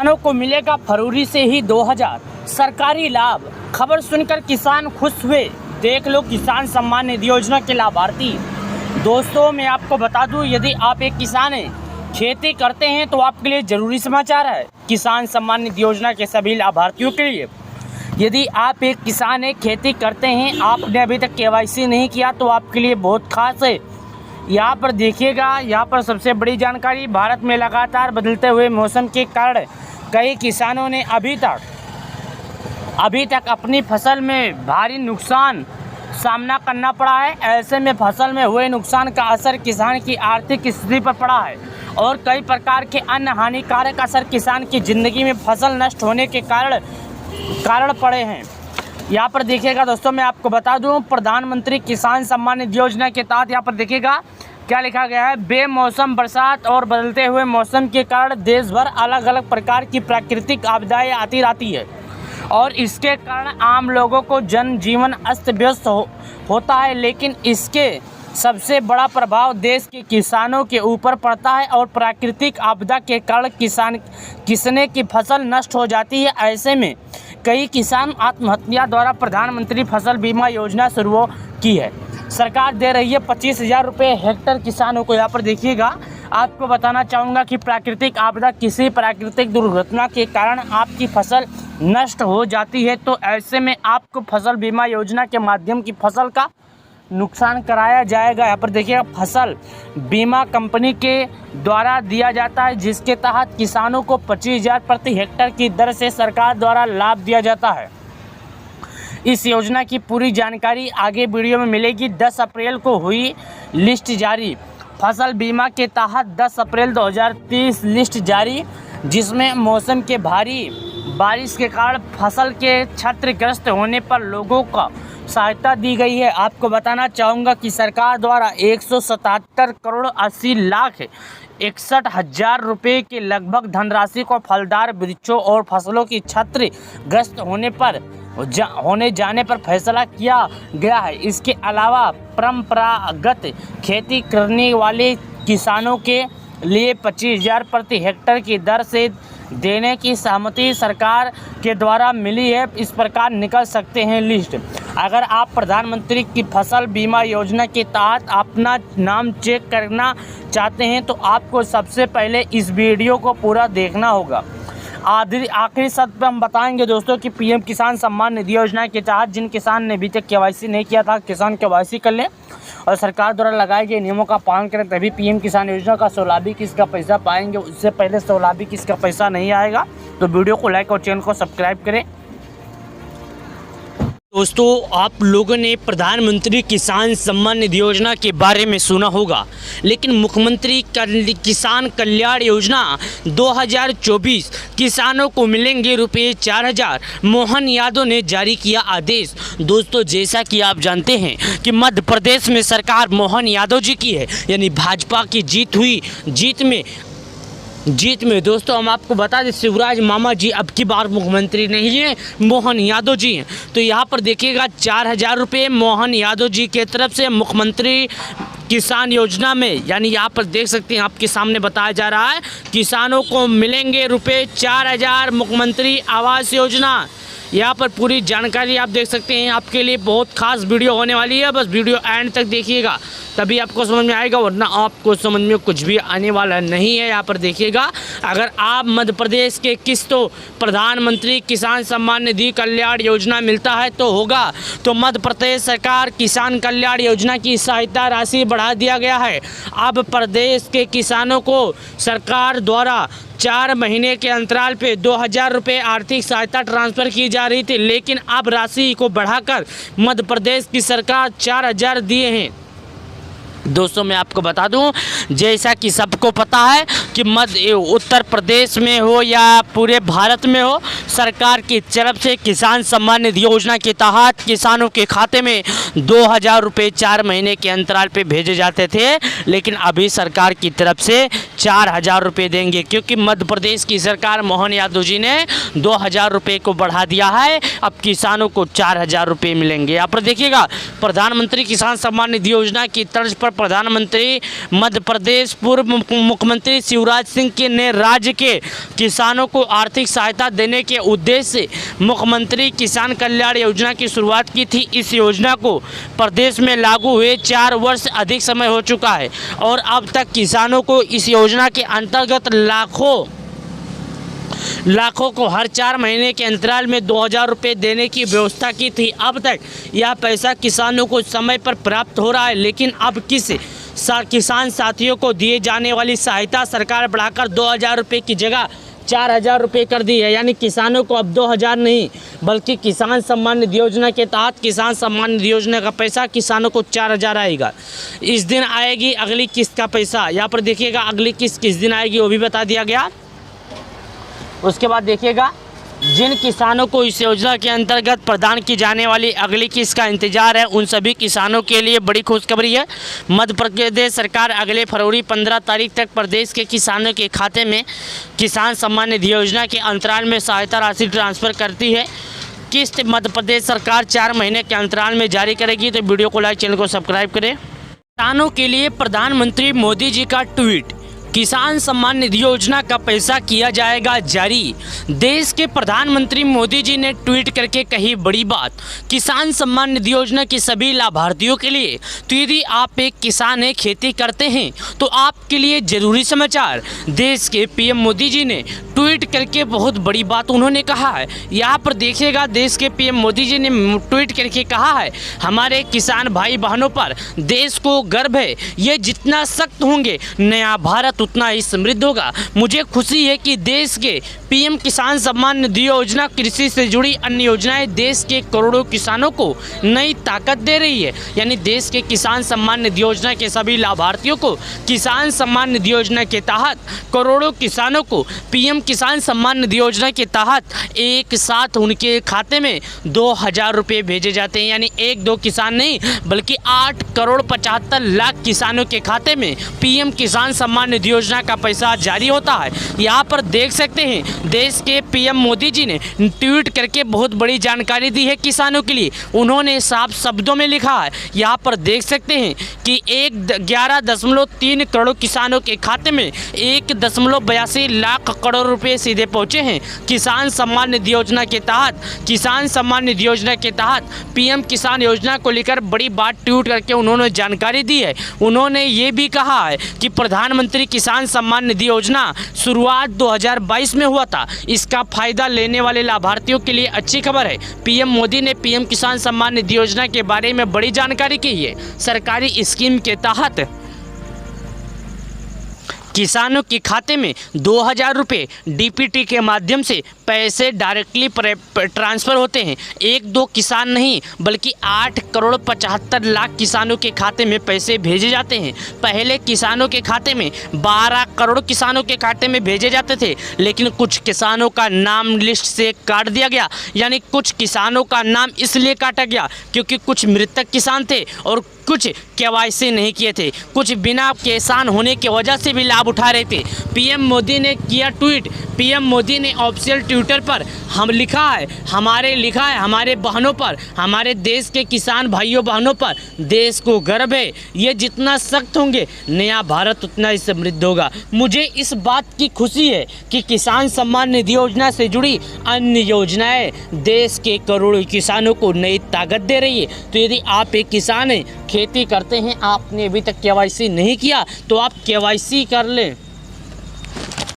किसानों को मिलेगा फरवरी से ही 2000 सरकारी लाभ। खबर सुनकर किसान खुश हुए। देख लो किसान सम्मान निधि योजना के लाभार्थी। दोस्तों मैं आपको बता दूं, यदि आप एक किसान हैं, खेती करते हैं तो आपके लिए ज़रूरी समाचार है किसान सम्मान निधि योजना के सभी लाभार्थियों के लिए। यदि आप एक किसान हैं, खेती करते हैं, आपने अभी तक KYC नहीं किया तो आपके लिए बहुत खास है। यहाँ पर देखिएगा, यहाँ पर सबसे बड़ी जानकारी, भारत में लगातार बदलते हुए मौसम के कारण कई किसानों ने अभी तक अपनी फसल में भारी नुकसान सामना करना पड़ा है। ऐसे में फसल में हुए नुकसान का असर किसान की आर्थिक स्थिति पर पड़ा है और कई प्रकार के अन्य हानिकारक असर किसान की ज़िंदगी में फसल नष्ट होने के कारण पड़े हैं। यहाँ पर देखिएगा दोस्तों, मैं आपको बता दूं, प्रधानमंत्री किसान सम्मान निधि योजना के तहत यहाँ पर देखिएगा क्या लिखा गया है। बेमौसम बरसात और बदलते हुए मौसम के कारण देश भर अलग अलग प्रकार की प्राकृतिक आपदाएं आती रहती है और इसके कारण आम लोगों को जनजीवन अस्त व्यस्त होता है, लेकिन इसके सबसे बड़ा प्रभाव देश के किसानों के ऊपर पड़ता है और प्राकृतिक आपदा के कारण किसने की फसल नष्ट हो जाती है। ऐसे में कई किसान आत्महत्या द्वारा प्रधानमंत्री फसल बीमा योजना शुरू की है। सरकार दे रही है 25,000 रुपये हेक्टर किसानों को। यहाँ पर देखिएगा, आपको बताना चाहूँगा कि प्राकृतिक आपदा, किसी प्राकृतिक दुर्घटना के कारण आपकी फसल नष्ट हो जाती है तो ऐसे में आपको फसल बीमा योजना के माध्यम की फसल का नुकसान कराया जाएगा। यहाँ पर देखिएगा, फसल बीमा कंपनी के द्वारा दिया जाता है, जिसके तहत किसानों को 25,000 प्रति हेक्टर की दर से सरकार द्वारा लाभ दिया जाता है। इस योजना की पूरी जानकारी आगे वीडियो में मिलेगी। 10 अप्रैल को हुई लिस्ट जारी। फसल बीमा के तहत 10 अप्रैल 2023 लिस्ट जारी, जिसमें मौसम के भारी बारिश के कारण फसल के क्षतिग्रस्त होने पर लोगों को सहायता दी गई है। आपको बताना चाहूँगा कि सरकार द्वारा 177 करोड़ 80 लाख 61,000 रुपये के लगभग धनराशि को फलदार वृक्षों और फसलों की क्षतिग्रस्त होने जाने पर फैसला किया गया है। इसके अलावा परंपरागत खेती करने वाले किसानों के लिए 25,000 प्रति हेक्टर की दर से देने की सहमति सरकार के द्वारा मिली है। इस प्रकार निकल सकते हैं लिस्ट। अगर आप प्रधानमंत्री की फसल बीमा योजना के तहत अपना नाम चेक करना चाहते हैं तो आपको सबसे पहले इस वीडियो को पूरा देखना होगा। आखिरी शब्द पर हम बताएंगे दोस्तों कि PM किसान सम्मान निधि योजना के तहत जिन किसान ने अभी तक KYC नहीं किया था, किसान KYC कर लें और सरकार द्वारा लगाए गए नियमों का पालन करें, तभी PM किसान योजना का 16 किस्त का पैसा पाएंगे। उससे पहले 16 किस्त का पैसा नहीं आएगा। तो वीडियो को लाइक और चैनल को सब्सक्राइब करें। दोस्तों आप लोगों ने प्रधानमंत्री किसान सम्मान निधि योजना के बारे में सुना होगा, लेकिन मुख्यमंत्री किसान कल्याण योजना 2024 किसानों को मिलेंगे रुपये 4,000। मोहन यादव ने जारी किया आदेश। दोस्तों जैसा कि आप जानते हैं कि मध्य प्रदेश में सरकार मोहन यादव जी की है, यानी भाजपा की जीत हुई। जीत में दोस्तों हम आपको बता दें, शिवराज मामा जी अब की बार मुख्यमंत्री नहीं है, मोहन यादव जी हैं। तो यहाँ पर देखिएगा 4,000 रुपये मोहन यादव जी के तरफ से मुख्यमंत्री किसान योजना में, यानी यहाँ पर देख सकते हैं आपके सामने बताया जा रहा है, किसानों को मिलेंगे रुपये 4,000 मुख्यमंत्री आवास योजना। यहाँ पर पूरी जानकारी आप देख सकते हैं। आपके लिए बहुत खास वीडियो होने वाली है, बस वीडियो एंड तक देखिएगा तभी आपको समझ में आएगा, वरना आपको समझ में कुछ भी आने वाला नहीं है। यहाँ पर देखिएगा, अगर आप मध्य प्रदेश के किस्तों प्रधानमंत्री किसान सम्मान निधि कल्याण योजना मिलता है तो होगा, तो मध्य प्रदेश सरकार किसान कल्याण योजना की सहायता राशि बढ़ा दिया गया है। अब प्रदेश के किसानों को सरकार द्वारा 4 महीने के अंतराल पे 2,000 रुपये आर्थिक सहायता ट्रांसफ़र की जा रही थी, लेकिन अब राशि को बढ़ाकर मध्य प्रदेश की सरकार 4,000 दिए हैं। दोस्तों मैं आपको बता दूं, जैसा कि सबको पता है कि उत्तर प्रदेश में हो या पूरे भारत में हो, सरकार की तरफ से किसान सम्मान निधि योजना के तहत किसानों के खाते में 2,000 रुपये 4 महीने के अंतराल पे भेजे जाते थे, लेकिन अभी सरकार की तरफ से 4,000 रुपये देंगे, क्योंकि मध्य प्रदेश की सरकार मोहन यादव जी ने 2,000 रुपये को बढ़ा दिया है। अब किसानों को 4,000 रुपये मिलेंगे। यहाँ पर देखिएगा, प्रधानमंत्री किसान सम्मान निधि योजना की तर्ज पर प्रधानमंत्री मध्य प्रदेश पूर्व मुख्यमंत्री शिवराज सिंह ने राज्य के किसानों को आर्थिक सहायता देने के उद्देश्य से मुख्यमंत्री किसान कल्याण योजना की शुरुआत की थी। इस योजना को प्रदेश में लागू हुए 4 वर्ष से अधिक समय हो चुका है और अब तक किसानों को इस योजना के अंतर्गत लाखों को हर 4 महीने के अंतराल में 2000 रुपये देने की व्यवस्था की थी। अब तक यह पैसा किसानों को समय पर प्राप्त हो रहा है, लेकिन अब किसान साथियों को दिए जाने वाली सहायता सरकार बढ़ाकर 2000 रुपये की जगह 4000 रुपये कर दी है। यानी किसानों को अब 2000 नहीं बल्कि किसान सम्मान निधि योजना के तहत किसान सम्मान निधि योजना का पैसा किसानों को 4000 आएगा। इस दिन आएगी अगली किस्त का पैसा। यहाँ पर देखिएगा अगली किस्त किस दिन आएगी वो भी बता दिया गया। उसके बाद देखिएगा जिन किसानों को इस योजना के अंतर्गत प्रदान की जाने वाली अगली किस्त का इंतजार है उन सभी किसानों के लिए बड़ी खुशखबरी है। मध्य प्रदेश सरकार अगले फरवरी 15 तारीख तक प्रदेश के किसानों के खाते में किसान सम्मान निधि योजना के अंतराल में सहायता राशि ट्रांसफ़र करती है। किस्त मध्य प्रदेश सरकार 4 महीने के अंतराल में जारी करेगी। तो वीडियो को लाइक, चैनल को सब्सक्राइब करें। किसानों के लिए प्रधानमंत्री मोदी जी का ट्वीट। किसान सम्मान निधि योजना का पैसा किया जाएगा जारी। देश के प्रधानमंत्री मोदी जी ने ट्वीट करके कही बड़ी बात। किसान सम्मान निधि योजना के सभी लाभार्थियों के लिए, तो यदि आप एक किसान हैं, खेती करते हैं, तो आपके लिए जरूरी समाचार। देश के पीएम मोदी जी ने ट्वीट करके बहुत बड़ी बात उन्होंने कहा है। यहाँ पर देखिएगा देश के पीएम मोदी जी ने ट्वीट करके कहा है, हमारे किसान भाई बहनों पर देश को गर्व है। ये जितना सख्त होंगे नया भारत उतना ही समृद्ध होगा। मुझे खुशी है कि देश के पीएम किसान सम्मान निधि योजना कृषि से जुड़ी अन्य योजनाएं देश के करोड़ों किसानों को नई ताकत दे रही है। यानी देश के किसान सम्मान निधि योजना के सभी लाभार्थियों को किसान सम्मान निधि योजना के तहत करोड़ों किसानों को पीएम किसान सम्मान निधि योजना के तहत एक साथ उनके खाते में 2000 रुपये भेजे जाते हैं। यानी 1-2 किसान नहीं बल्कि 8 करोड़ 75 लाख किसानों के खाते में पीएम किसान सम्मान निधि योजना का पैसा जारी होता है। यहाँ पर देख सकते हैं देश के पीएम मोदी जी ने ट्वीट करके बहुत बड़ी जानकारी दी है किसानों के लिए। उन्होंने साफ शब्दों में लिखा है, यहाँ पर देख सकते हैं कि 11.3 करोड़ किसानों के खाते में 1.82 लाख करोड़ रुपए सीधे पहुँचे हैं। किसान सम्मान निधि योजना के तहत पीएम किसान योजना को लेकर बड़ी बात ट्वीट करके उन्होंने जानकारी दी है। उन्होंने ये भी कहा है कि प्रधानमंत्री किसान सम्मान निधि योजना शुरुआत 2022 में हुआ था। इसका फायदा लेने वाले लाभार्थियों के लिए अच्छी खबर है। पीएम मोदी ने पीएम किसान सम्मान निधि योजना के बारे में बड़ी जानकारी की है। सरकारी स्कीम के तहत किसानों के खाते में 2000 रुपये डीपीटी के माध्यम से पैसे डायरेक्टली ट्रांसफ़र होते हैं। 1-2 किसान नहीं बल्कि 8 करोड़ 75 लाख किसानों के खाते में पैसे भेजे जाते हैं। पहले किसानों के खाते में 12 करोड़ किसानों के खाते में भेजे जाते थे, लेकिन कुछ किसानों का नाम लिस्ट से काट दिया गया। यानी कुछ किसानों का नाम इसलिए काटा गया क्योंकि कुछ मृतक किसान थे और कुछ केवाईसी नहीं किए थे, कुछ बिना किसान होने की वजह से भी लाभ उठा रहे थे। पीएम मोदी ने किया ट्वीट। पीएम मोदी ने ऑफिशियल ट्विटर पर लिखा है हमारे बहनों पर, हमारे देश के किसान भाइयों बहनों पर देश को गर्व है। ये जितना सख्त होंगे नया भारत उतना ही समृद्ध होगा। मुझे इस बात की खुशी है कि किसान सम्मान निधि योजना से जुड़ी अन्य योजनाएं देश के करोड़ों किसानों को नई ताकत दे रही है। तो यदि आप एक किसान हैं, खेती करते हैं, आपने अभी तक केवाईसी नहीं किया तो आप केवाईसी कर लें।